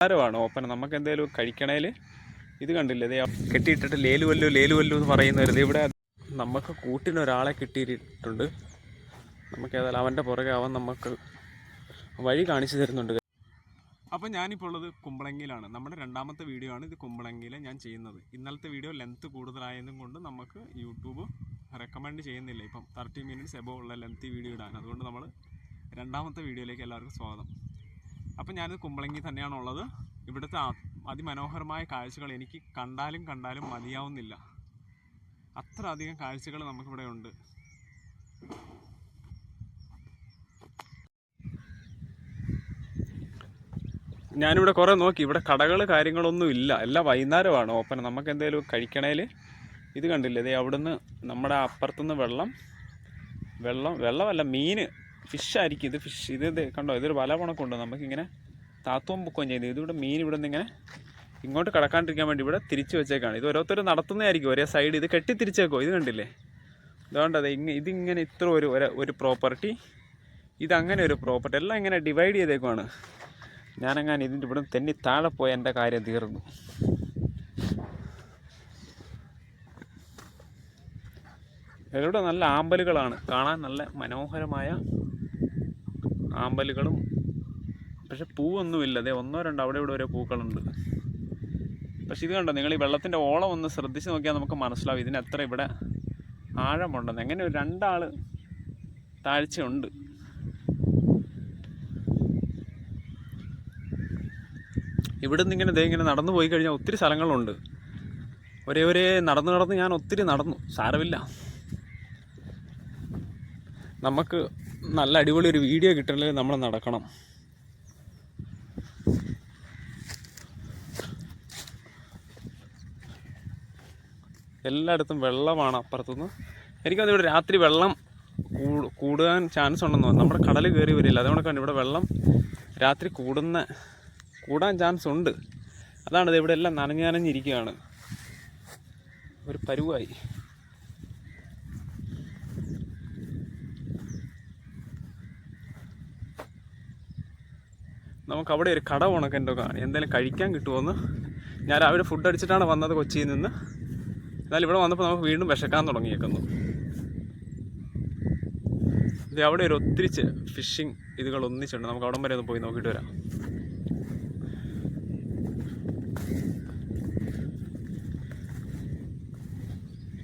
ആരമാണ് ഓപ്പന നമുക്ക് എന്തെങ്കിലും കഴിക്കണേൽ ഇത് കണ്ടില്ലേ, ഇതേ കെട്ടിയിട്ടിട്ട് ലേലുവല്ലു ലേലുവല്ലു എന്ന് പറയുന്നവരുത്. ഇവിടെ നമുക്ക് കൂട്ടിനൊരാളെ കിട്ടിയിട്ടുണ്ട്. നമുക്ക് ഏതായാലും അവൻ്റെ പുറകെ അവൻ നമുക്ക് വഴി കാണിച്ചു തരുന്നുണ്ട്. അപ്പോൾ ഞാനിപ്പോൾ ഉള്ളത് കുമ്പളങ്ങിയിലാണ്. നമ്മുടെ രണ്ടാമത്തെ വീഡിയോ ആണ് ഇത് കുമ്പളങ്ങിയിൽ ഞാൻ ചെയ്യുന്നത്. ഇന്നലത്തെ വീഡിയോ ലെങ്ത്ത് കൂടുതലായതും കൊണ്ട് നമുക്ക് യൂട്യൂബ് റെക്കമെൻഡ് ചെയ്യുന്നില്ല ഇപ്പം 30 മിനിറ്റ്സ് എബോ ഉള്ള ലെങ്ത്തി വീഡിയോ ഇടാൻ. അതുകൊണ്ട് നമ്മൾ രണ്ടാമത്തെ വീഡിയോയിലേക്ക് എല്ലാവർക്കും സ്വാഗതം. അപ്പം ഞാനിത് കുമ്പളങ്ങി തന്നെയാണുള്ളത്. ഇവിടുത്തെ അതിമനോഹരമായ കാഴ്ചകൾ എനിക്ക് കണ്ടാലും മതിയാവുന്നില്ല. അത്ര അധികം കാഴ്ചകൾ നമുക്കിവിടെ ഉണ്ട്. ഞാനിവിടെ കുറേ നോക്കി, ഇവിടെ കടകൾ കാര്യങ്ങളൊന്നും ഇല്ല, എല്ലാം വൈകുന്നേരമാണ് ഓപ്പൺ. നമുക്ക് എന്തെങ്കിലും കഴിക്കണേൽ ഇത് കണ്ടില്ലേ, ഇതേ അവിടുന്ന് നമ്മുടെ അപ്പുറത്തുനിന്ന് വെള്ളമല്ല മീൻ, ഫിഷായിരിക്കും ഇത്. ഫിഷ് ഇത് കണ്ടോ, ഇതൊരു വല കണക്കുണ്ട്. നമുക്കിങ്ങനെ താത്തവും പൊക്കുകയും ചെയ്യുന്നത്. ഇതിവിടെ മീൻ ഇവിടെ നിന്ന് ഇങ്ങനെ ഇങ്ങോട്ട് കടക്കാണ്ടിരിക്കാൻ വേണ്ടി ഇവിടെ തിരിച്ചു വെച്ചേക്കാണ്. ഇത് ഓരോരുത്തർ നടത്തുന്നതായിരിക്കും ഒരേ സൈഡ്. ഇത് കെട്ടി തിരിച്ചേക്കോ, ഇത് കണ്ടില്ലേ. അതുകൊണ്ടത് ഇതിങ്ങനെ ഇത്ര ഒരു പ്രോപ്പർട്ടി, ഇതങ്ങനെ ഒരു പ്രോപ്പർട്ടി, എല്ലാം ഇങ്ങനെ ഡിവൈഡ് ചെയ്തേക്കുവാണ്. ഞാനങ്ങനെ ഇതിൻ്റെ ഇവിടെ തെന്നി താഴെ പോയ എൻ്റെ കാര്യം തീർന്നു. ഇവിടെ നല്ല ആമ്പലുകളാണ് കാണാൻ, നല്ല മനോഹരമായ ആമ്പലുകളും. പക്ഷെ പൂവൊന്നുമില്ല, അതെ ഒന്നോ രണ്ടോ അവിടെ ഇവിടെ ഓരോ പൂക്കളുണ്ട്. പക്ഷെ ഇത് കണ്ടോ നിങ്ങൾ, ഈ വെള്ളത്തിൻ്റെ ഓളം ഒന്ന് ശ്രദ്ധിച്ച് നോക്കിയാൽ നമുക്ക് മനസ്സിലാവും ഇതിന് എത്ര ഇവിടെ ആഴമുണ്ടെന്ന്. എങ്ങനെ ഒരു 2 ആൾ താഴ്ചയുണ്ട്. ഇവിടെ നിന്ന് ഇങ്ങനെ നടന്നു പോയി കഴിഞ്ഞാൽ ഒത്തിരി സ്ഥലങ്ങളുണ്ട്. ഒരേ നടന്ന് ഞാൻ ഒത്തിരി നടന്നു. സാരമില്ല, നമുക്ക് നല്ല അടിപൊളി ഒരു വീഡിയോ കിട്ടണമെങ്കിൽ നമ്മൾ നടക്കണം. എല്ലായിടത്തും വെള്ളമാണ് അപ്പുറത്തുനിന്ന്. എനിക്കത് ഇവിടെ രാത്രി വെള്ളം കൂടാൻ ചാൻസ് ഉണ്ടെന്ന് തോന്നുന്നു. നമ്മുടെ കടൽ കയറി വരില്ല, അതുകൊണ്ടൊക്കെയാണ് ഇവിടെ വെള്ളം രാത്രി കൂടാൻ ചാൻസ് ഉണ്ട്. അതാണിത്, ഇവിടെ എല്ലാം നനഞ്ഞിരിക്കുകയാണ്, ഒരു പരുവായി. നമുക്ക് അവിടെ ഒരു കട ഉണക്കെന്തോ കാണി, എന്തെങ്കിലും കഴിക്കാൻ കിട്ടുമോയെന്ന്. ഞാൻ രാവിലെ ഫുഡ് അടിച്ചിട്ടാണ് വന്നത് കൊച്ചിയിൽ നിന്ന്. എന്നാൽ ഇവിടെ വന്നപ്പോൾ നമുക്ക് വീണ്ടും വിശക്കാൻ തുടങ്ങിയേക്കുന്നു. ഇത് അവിടെ ഒരു ഒത്തിരി ഫിഷിങ് ഇതുകൾ ഒന്നിച്ചുണ്ട്. നമുക്ക് അവിടം വരെ ഒന്ന് പോയി നോക്കിയിട്ട് വരാം.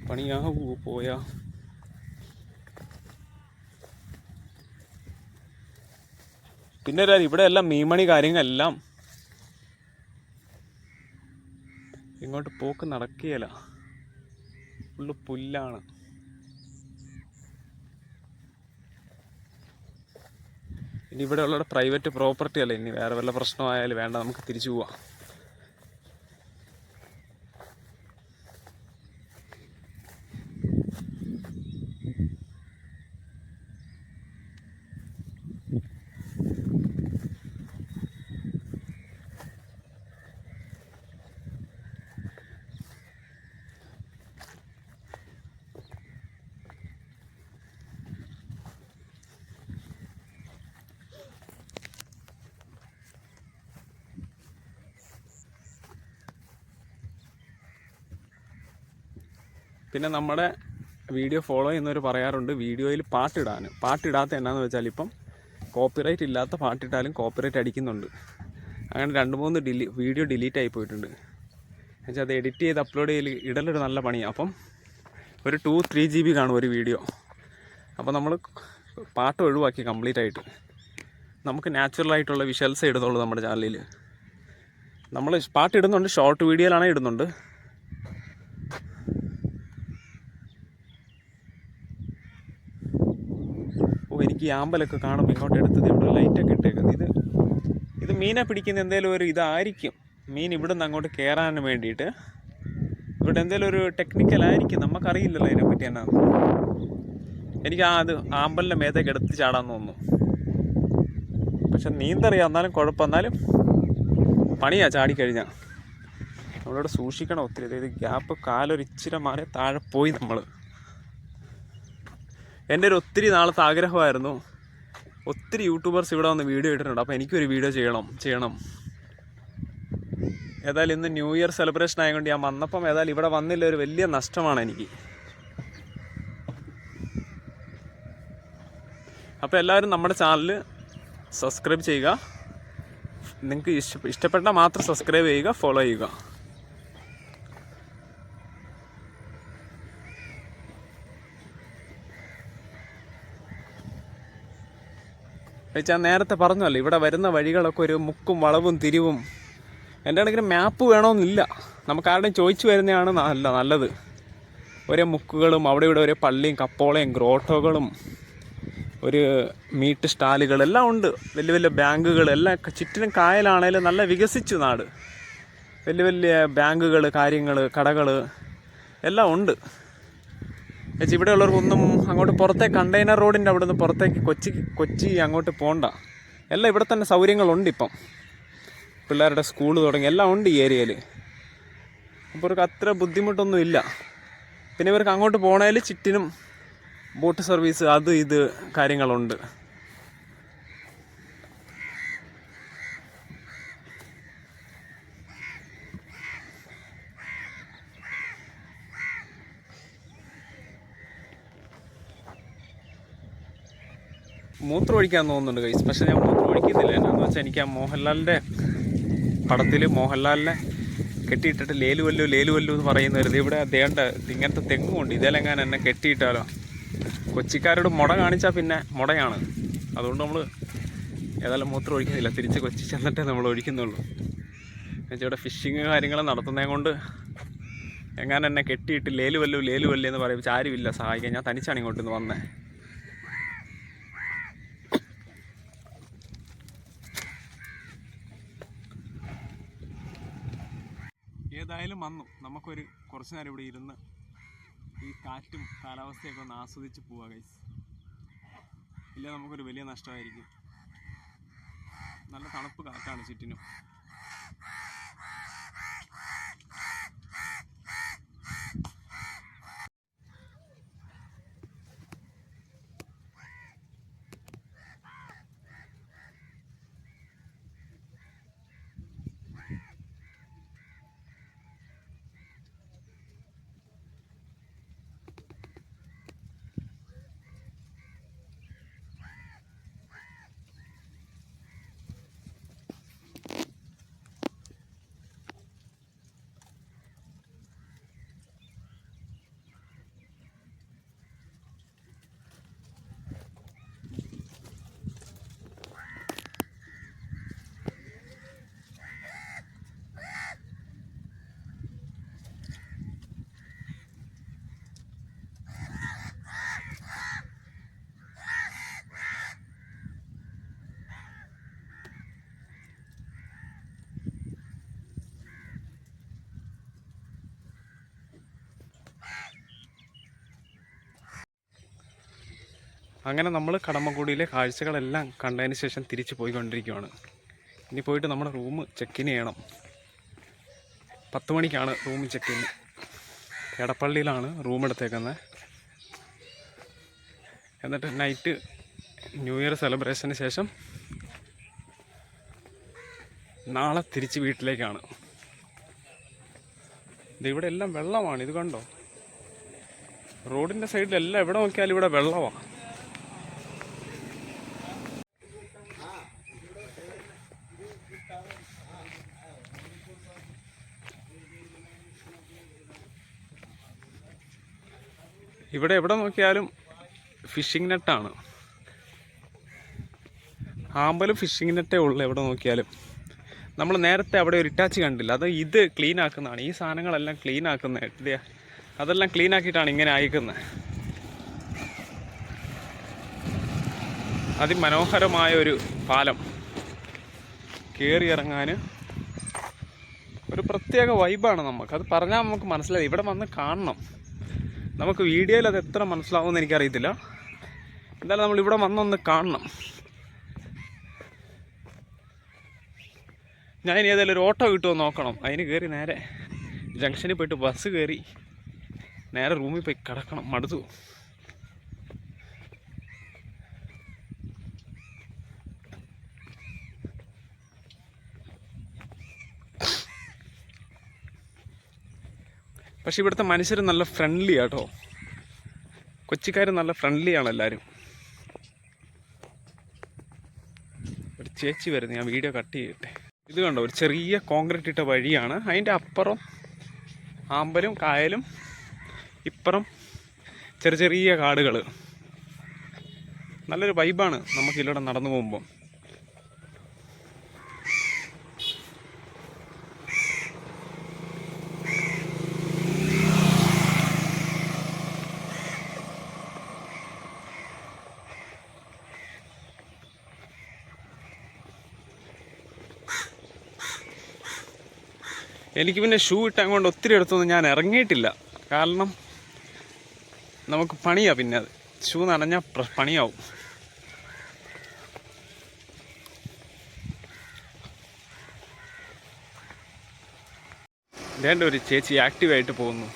പണിയാവൂ പോയാ. പിന്നെ ഇവിടെ എല്ലാം മീൻമണി കാര്യങ്ങളെല്ലാം ഇങ്ങോട്ട് പോക്ക് നടക്കുകയില്ല, ഫുള്ള് പുല്ലാണ്. ഇനി ഇവിടെ ഉള്ള പ്രൈവറ്റ് പ്രോപ്പർട്ടി അല്ലേ, ഇനി വേറെ വല്ല പ്രശ്നമായാലും വേണ്ട, നമുക്ക് തിരിച്ചു പോവാം. പിന്നെ നമ്മുടെ വീഡിയോ ഫോളോ ചെയ്യുന്നവർ പറയാറുണ്ട് വീഡിയോയിൽ പാട്ടിടാത്ത എന്നാന്ന് വെച്ചാൽ ഇപ്പം കോപ്പിറൈറ്റ് ഇല്ലാത്ത പാട്ടിട്ടാലും കോപ്പിറൈറ്റ് അടിക്കുന്നുണ്ട്. അങ്ങനെ 2-3 വീഡിയോ ഡിലീറ്റ് ആയി പോയിട്ടുണ്ട്. എന്നുവെച്ചാൽ അത് എഡിറ്റ് ചെയ്ത് അപ്ലോഡ് ഇടലൊരു നല്ല പണിയാണ്. അപ്പം ഒരു 2-3 GB കാണും ഒരു വീഡിയോ. അപ്പോൾ നമ്മൾ പാട്ട് ഒഴിവാക്കി കംപ്ലീറ്റ് ആയിട്ട്. നമുക്ക് നാച്ചുറലായിട്ടുള്ള വിഷ്വൽസ് ഇടുന്നുള്ളൂ നമ്മുടെ ചാനലിൽ. നമ്മൾ പാട്ടിടുന്നുണ്ട്, ഷോർട്ട് വീഡിയോയിലാണെങ്കിൽ ഇടുന്നുണ്ട്. എനിക്ക് ഈ ആമ്പലൊക്കെ കാണുമ്പോൾ ഇങ്ങോട്ട് എടുത്തത് ഇവിടെ ലൈറ്റൊക്കെ ഇട്ടേക്കുന്നത്. ഇത് മീനെ പിടിക്കുന്ന എന്തെങ്കിലും ഒരു ഇതായിരിക്കും. മീൻ ഇവിടെ നിന്ന് അങ്ങോട്ട് കയറാൻ വേണ്ടിയിട്ട് ഇവിടെ എന്തെങ്കിലും ഒരു ടെക്നിക്കലായിരിക്കും, നമുക്കറിയില്ലല്ലോ അതിനെപ്പറ്റി എന്നാണ്. എനിക്ക് അത് ആമ്പലിൻ്റെ മേത്തേക്ക് എടുത്ത് ചാടാൻ തോന്നുന്നു. പക്ഷെ നീന്തറിയാം, എന്നാലും കുഴപ്പമെന്നാലും പണിയാണ് ചാടിക്കഴിഞ്ഞാൽ. നമ്മളിവിടെ സൂക്ഷിക്കണം ഒത്തിരി. അതായത് ഗ്യാപ്പ് കാലൊരു ഇച്ചിരി മാറി താഴെ പോയി നമ്മൾ. എൻ്റെ ഒരു ഒത്തിരി നാളത്തെ ആഗ്രഹമായിരുന്നു. ഒത്തിരി യൂട്യൂബേഴ്സ് ഇവിടെ വന്ന് വീഡിയോ ഇട്ടിട്ടുണ്ട്. അപ്പോൾ എനിക്കൊരു വീഡിയോ ചെയ്യണം. ഏതായാലും ഇന്ന് ന്യൂ ഇയർ സെലിബ്രേഷൻ ആയതുകൊണ്ട് ഞാൻ വന്നപ്പം ഏതായാലും ഇവിടെ വന്നില്ല, ഒരു വലിയ നഷ്ടമാണ് എനിക്ക്. അപ്പോൾ എല്ലാവരും നമ്മുടെ ചാനൽ സബ്സ്ക്രൈബ് ചെയ്യുക. നിങ്ങൾക്ക് ഇഷ്ടപ്പെട്ടാൽ മാത്രം സബ്സ്ക്രൈബ് ചെയ്യുക, ഫോളോ ചെയ്യുക. ഞാൻ നേരത്തെ പറഞ്ഞല്ലോ, ഇവിടെ വരുന്ന വഴികളൊക്കെ ഒരു മുക്കും വളവും തിരിവും. എൻ്റെ കണക്കിന് മാപ്പ് വേണമെന്നില്ല, നമുക്ക് ആരുടെയും ചോദിച്ചു വരുന്നതാണ് നല്ലത്. ഒരേ മുക്കുകളും അവിടെ ഇവിടെ ഒരേ പള്ളിയും കപ്പോളയും ഗ്രോട്ടോകളും ഒരു മീറ്റ് സ്റ്റാലുകളെല്ലാം ഉണ്ട്, വലിയ വലിയ ബാങ്കുകൾ എല്ലാം. ചുറ്റിനും കായലാണേലും നല്ല വികസിച്ചു നാട്. വലിയ വലിയ ബാങ്കുകൾ, കാര്യങ്ങൾ, കടകൾ എല്ലാം ഉണ്ട്. ഇവിടെ ഉള്ളവർക്കൊന്നും അങ്ങോട്ട് പുറത്തേക്ക് കണ്ടെയ്നർ റോഡിൻ്റെ അവിടെ നിന്ന് പുറത്തേക്ക് കൊച്ചി അങ്ങോട്ട് പോകണ്ട. എല്ലാം ഇവിടെ തന്നെ സൗകര്യങ്ങളുണ്ട്. ഇപ്പം പിള്ളേരുടെ സ്കൂൾ തുടങ്ങി എല്ലാം ഉണ്ട് ഈ ഏരിയയിൽ. അപ്പോൾ ഇവർക്ക് അത്ര ബുദ്ധിമുട്ടൊന്നും ഇല്ല. പിന്നെ ഇവർക്ക് അങ്ങോട്ട് പോകണേൽ ചുറ്റിനും ബോട്ട് സർവീസ് അത് ഇത് കാര്യങ്ങളുണ്ട്. മൂത്രം ഒഴിക്കാൻ തോന്നുന്നുണ്ട് ഗൈസ്, പക്ഷെ ഞാൻ മൂത്രം ഒഴിക്കുന്നില്ല. എന്നാന്ന് വെച്ചാൽ എനിക്ക് ആ മോഹൻലാലിൻ്റെ പടത്തിൽ മോഹൻലാലിനെ കെട്ടിയിട്ടിട്ട് ലേലു വല്ലു എന്ന് പറയുന്നവരുത് ഇവിടെ ദേണ്ട ഇങ്ങനത്തെ തെങ്ങുണ്ട്. ഇതേലെങ്ങാൻ എന്നെ കെട്ടിയിട്ടാലോ. കൊച്ചിക്കാരോട് മുട കാണിച്ചാൽ പിന്നെ മുടയാണ്. അതുകൊണ്ട് നമ്മൾ ഏതായാലും മൂത്രം ഒഴിക്കുന്നില്ല, തിരിച്ച് കൊച്ചി ചെന്നിട്ടേ നമ്മൾ ഒഴിക്കുന്നുള്ളൂ. എന്നുവെച്ചാൽ ഇവിടെ ഫിഷിങ് കാര്യങ്ങൾ നടത്തുന്നത് കൊണ്ട് എങ്ങാൻ എന്നെ കെട്ടിയിട്ട് ലേലു വല്ലു എന്ന് പറയുമ്പോൾ ആരുമില്ല സഹായിക്കാൻ. ഞാൻ തനിച്ചാണ് ഇങ്ങോട്ട് നിന്ന് വന്നത്. ഏതായാലും വന്നു, നമുക്കൊരു കുറച്ച് നേരം ഇവിടെ ഇരുന്ന് ഈ കാറ്റും കാലാവസ്ഥയൊക്കെ ഒന്ന് ആസ്വദിച്ച് പോവാം ഗൈസ്. ഇല്ല നമുക്കൊരു വലിയ നഷ്ടമായിരിക്കും. നല്ല തണുപ്പ് കാറ്റാണ് ചുറ്റിനും. അങ്ങനെ നമ്മൾ കടമ്മക്കുടിയിലെ കാഴ്ചകളെല്ലാം കണ്ടതിന് ശേഷം തിരിച്ചു പോയിക്കൊണ്ടിരിക്കുകയാണ്. ഇനി പോയിട്ട് നമ്മുടെ റൂം ചെക്ക് ഇൻ ചെയ്യണം. 10 മണിക്കാണ് റൂം ചെക്ക് ഇൻ. എടപ്പള്ളിയിലാണ് റൂം എടുത്തേക്കുന്നത്. എന്നിട്ട് നൈറ്റ് ന്യൂ ഇയർ സെലിബ്രേഷന് ശേഷം നാളെ തിരിച്ച് വീട്ടിലേക്കാണ്. ഇതിവിടെ എല്ലാം വെള്ളമാണ്, ഇത് കണ്ടോ. റോഡിൻ്റെ സൈഡിലെല്ലാം എവിടെ നോക്കിയാലും ഇവിടെ വെള്ളമാണ്. ഇവിടെ എവിടെ നോക്കിയാലും ഫിഷിംഗ് നെറ്റാണ്. ആമ്പലും ഫിഷിംഗ് നെറ്റേ ഉള്ളു എവിടെ നോക്കിയാലും. നമ്മൾ നേരത്തെ അവിടെ ഒരു ഇറ്റാച്ചി കണ്ടില്ല, അത് ഇത് ക്ലീൻ ആക്കുന്നതാണ്. ഈ സാധനങ്ങളെല്ലാം ക്ലീൻ ആക്കുന്നത്, അതെല്ലാം ക്ലീൻ ആക്കിയിട്ടാണ് ഇങ്ങനെ അയക്കുന്നത്. അതിമനോഹരമായൊരു പാലം, കയറി ഇറങ്ങാൻ ഒരു പ്രത്യേക വൈബാണ്. നമുക്കത് പറഞ്ഞാൽ നമുക്ക് മനസ്സിലായി, ഇവിടെ വന്ന് കാണണം. നമുക്ക് വീഡിയോയിൽ അത് എത്ര മനസ്സിലാവുമെന്ന് എനിക്കറിയത്തില്ല. എന്തായാലും നമ്മളിവിടെ വന്നൊന്ന് കാണണം. ഞാൻ ഇനി ഏതായാലും ഒരു ഓട്ടോ കിട്ടുമോ നോക്കണം. അതിന് കയറി നേരെ ജംഗ്ഷനിൽ പോയിട്ട് ബസ് കയറി നേരെ റൂമിൽ പോയി കിടക്കണം. മടുത്തു. പക്ഷെ ഇവിടുത്തെ മനുഷ്യർ നല്ല ഫ്രണ്ട്ലി ആട്ടോ. കൊച്ചിക്കാർ നല്ല ഫ്രണ്ട്ലിയാണ് എല്ലാവരും. ഒരു ചേച്ചി വരുന്നു, ഞാൻ വീഡിയോ കട്ട് ചെയ്യട്ടെ. ഇത് കണ്ടോ, ഒരു ചെറിയ കോൺക്രീറ്റ് ഇട്ട വഴിയാണ്. അതിൻ്റെ അപ്പുറം ആമ്പലും കായലും, ഇപ്പുറം ചെറിയ ചെറിയ കാടുകൾ. നല്ലൊരു വൈബാണ് നമുക്കിതിലൂടെ നടന്നു പോകുമ്പോൾ. എനിക്ക് പിന്നെ ഷൂ ഇട്ടാൻ കൊണ്ട് ഒത്തിരി അടുത്തൊന്നും ഞാൻ ഇറങ്ങിയിട്ടില്ല. കാരണം നമുക്ക് പണിയാണ്, പിന്നെ അത് ഷൂ നനഞ്ഞാൽ പണിയാവും. ഇതേണ്ട ഒരു ചേച്ചി ആക്റ്റീവായിട്ട് പോകുന്നു.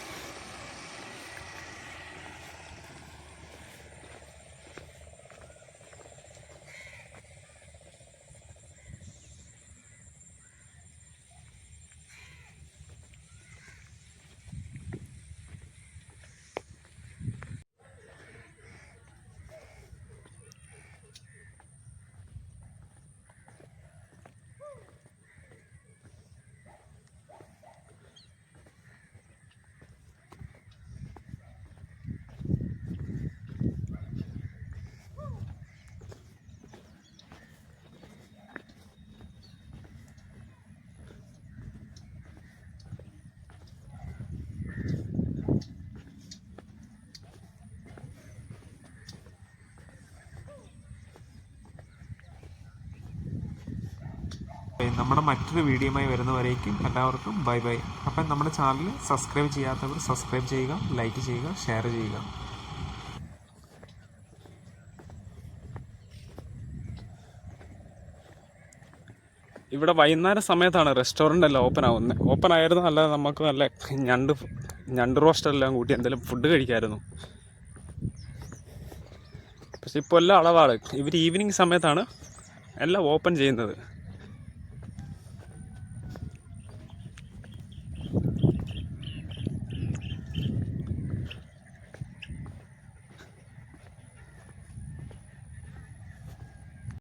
നമ്മുടെ മറ്റൊരു വീഡിയോയുമായി വരുന്നവരേക്കും എല്ലാവർക്കും ബൈ ബൈ. അപ്പം നമ്മുടെ ചാനൽ സബ്സ്ക്രൈബ് ചെയ്യാത്തവർ സബ്സ്ക്രൈബ് ചെയ്യുക, ലൈക്ക് ചെയ്യുക, ഷെയർ ചെയ്യുക. ഇവിടെ വൈകുന്നേര സമയത്താണ് റെസ്റ്റോറൻ്റ് എല്ലാം ഓപ്പൺ ആയിരുന്നു. അല്ലാതെ നമുക്ക് നല്ല ഞണ്ട് റോസ്റ്റെല്ലാം കൂട്ടി എന്തെങ്കിലും ഫുഡ് കഴിക്കാമായിരുന്നു. പക്ഷെ ഇപ്പോൾ എല്ലാം അളവാണ്. ഇവർ ഈവനിങ് സമയത്താണ് എല്ലാം ഓപ്പൺ ചെയ്യുന്നത്.